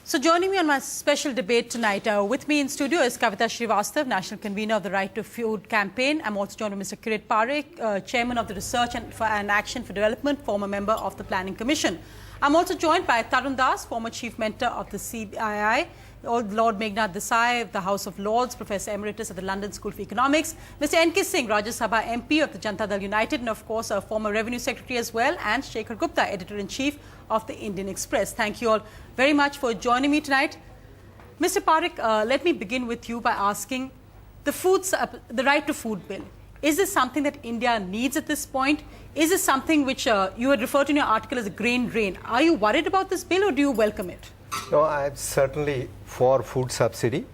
So joining me on my special debate tonight, with me in studio is Kavita Srivastav, National Convener of the Right to Food Campaign. I'm also joined by Mr. Kirit Parekh, Chairman of the Research and Action for Development, former member of the Planning Commission. I'm also joined by Tarun Das, former Chief Mentor of the CBII, Lord Meghnad Desai of the House of Lords, Professor Emeritus at the London School of Economics, Mr. N.K. Singh, Rajya Sabha MP of the Janata Dal United, and of course a former Revenue Secretary as well, and Shekhar Gupta, Editor-in-Chief of the Indian Express. Thank you all very much for joining me tonight. Mr. Parekh, let me begin with you by asking the right to food bill. Is this something that India needs at this point? Is this something which you had referred to in your article as a grain drain? Are you worried about this bill or do you welcome it? No, I'm certainly for food subsidy.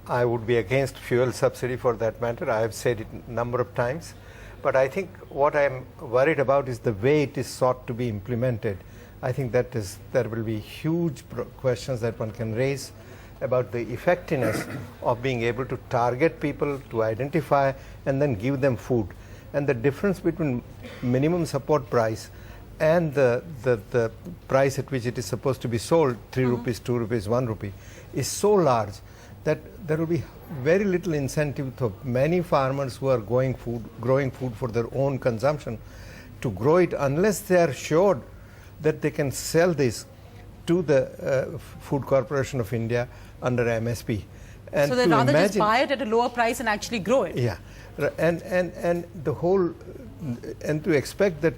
I would be against fuel subsidy for that matter. I have said it a number of times. But I think what I'm worried about is the way it is sought to be implemented. I think there will be huge questions that one can raise about the effectiveness of being able to target people, to identify and then give them food. And the difference between minimum support price and the price at which it is supposed to be sold, 3 rupees, 2 rupees, 1 rupee, is so large that there will be very little incentive to many farmers who are growing food for their own consumption to grow it unless they are sure that they can sell this to the Food Corporation of India under MSP. And so they'd rather just buy it at a lower price and actually grow it. Yeah, and to expect that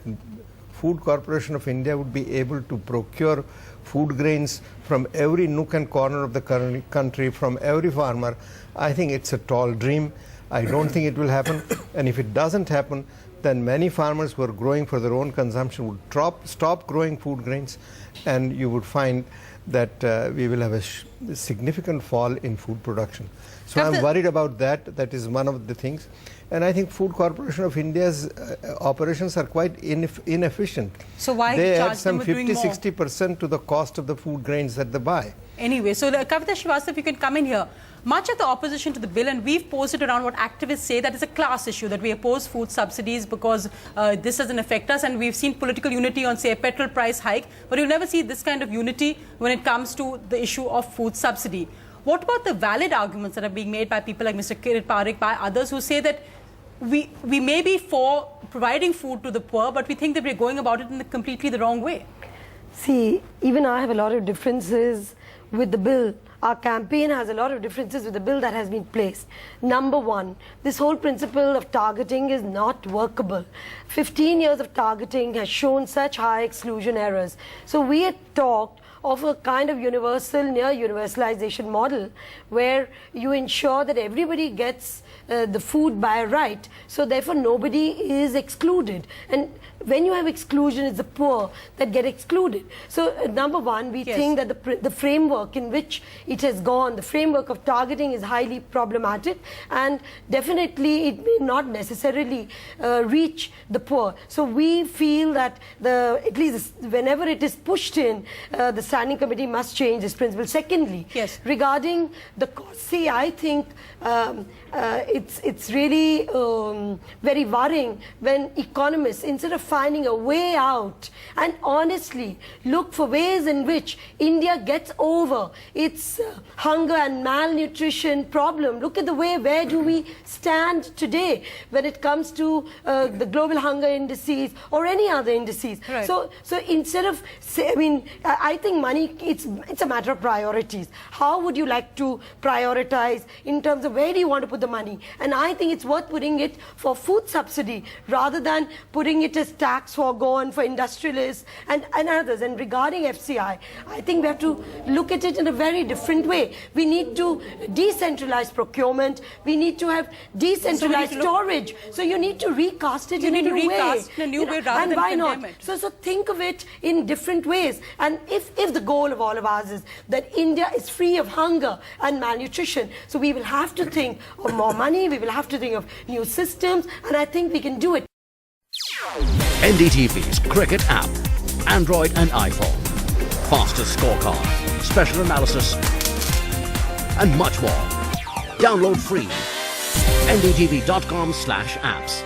Food Corporation of India would be able to procure food grains from every nook and corner of the country, from every farmer, I think it's a tall dream. I don't think it will happen. And if it doesn't happen, then many farmers who are growing for their own consumption would stop growing food grains, and you would find that we will have a significant fall in food production. So I'm worried about that. That is one of the things. And I think Food Corporation of India's operations are quite inefficient. So why they charge add some them with 50-60% to the cost of the food grains that they buy. Anyway, so Kavita Srivastav, if you can come in here. Much of the opposition to the bill, and we've posed it around what activists say, that it's a class issue, that we oppose food subsidies because this doesn't affect us, and we've seen political unity on, say, a petrol price hike, but you'll never see this kind of unity when it comes to the issue of food subsidy. What about the valid arguments that are being made by people like Mr. Kirit Parekh, by others who say that we may be for providing food to the poor, but we think that we're going about it in completely the wrong way? See, even I have a lot of differences with the bill. Our campaign has a lot of differences with the bill that has been placed. Number one, this whole principle of targeting is not workable. 15 years of targeting has shown such high exclusion errors. So we had talked of a kind of universal, near universalization model where you ensure that everybody gets the food by right, so therefore nobody is excluded. And when you have exclusion, it's the poor that get excluded. So number one, we think that the framework in which it has gone, the framework of targeting, is highly problematic, and definitely it may not necessarily reach the poor. So we feel that at least whenever it is pushed in, the Standing Committee must change this principle. Secondly, regarding the cost, see, I think it's really very worrying when economists, instead of finding a way out and honestly look for ways in which India gets over its hunger and malnutrition problem. Look at the way, where do we stand today when it comes to the global hunger indices or any other indices. Right. So instead of, I think money, it's a matter of priorities. How would you like to prioritize in terms of where do you want to put the money? And I think it's worth putting it for food subsidy rather than putting it as tax foregone for industrialists and others. And regarding FCI, I think we have to look at it in a very different way. We need to decentralize procurement. We need to have decentralized storage. So you need to recast it in a new way. Rather than why not? Condemn it. So think of it in different ways. And if the goal of all of ours is that India is free of hunger and malnutrition, so we will have to think of more money, we will have to think of new systems, and I think we can do it. NDTV's cricket app, Android and iPhone, fastest scorecard, special analysis, and much more. Download free. ndtv.com/apps.